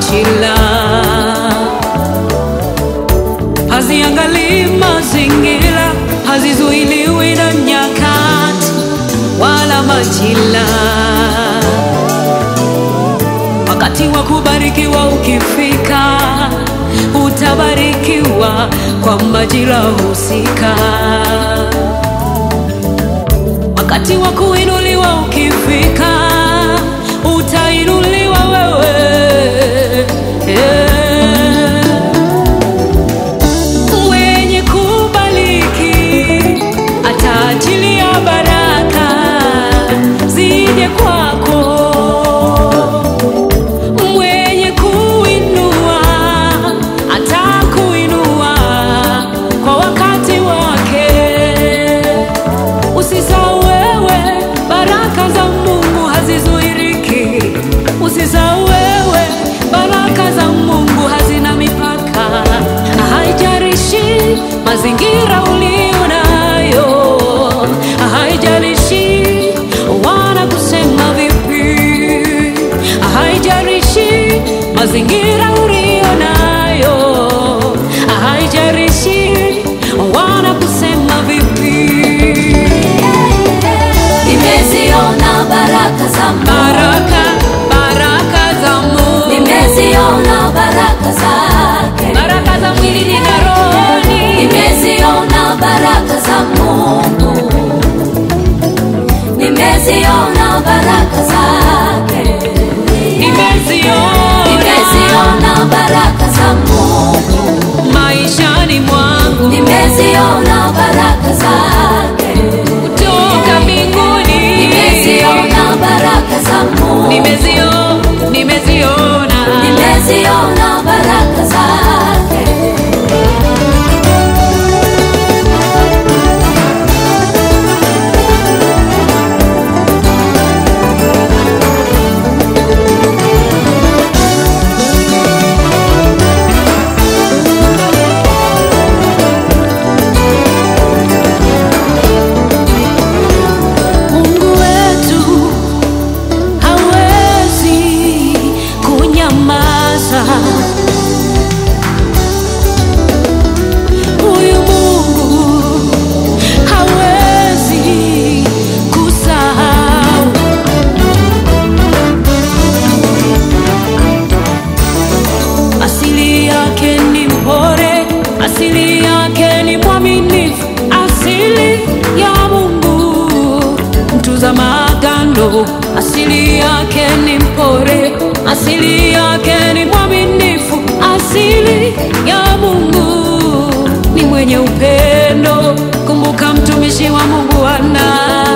machila, haziangalii mazingira, hazizuiliwi na nyakati wala machila. Wakati wa kubarikiwa ukifika, utabarikiwa kwa majira husika. Wakati wa kuinuliwa ukifika, utainuliwa wewe. Mwenye kubariki ataachilia baraka zije kwako. Mwenye kuinua atakuinua kwa wakati wake. Usisahau wewe, baraka za Mungu hazizuiriki. Usisahau wewe, baraka za Mungu hazina mipaka. Haijalishi mazingira ulio nayo, haijalishi wanakusema vipi, haijalishi mazingira ulio nayo, haijalishi wanakusema vipi. Nimeziona baraka za Mungu, baraka za Mungu, nimeziona baraka zake, baraka za mwili na rohoni. nimeziona baraka za Mungu, nimeziona baraka zake, nimeziona baraka za Mungu maishani mwangu, nimeziona baraka zake kutoka mbinguni. nimeziona baraka za Mungu, nimeziona baraka zake. Mungu wetu hawezi kunyamaza. Huyu Mungu hawezi kusahau. Asili yake ni mpole, asili yake ni mwaminifu, asili ya Mungu mtunza maagano. Asili yake ni mpole, asili yake ni mwaminifu, asili ya Mungu ni mwenye upendo. Kumbuka mtumishi wa Mungu Hana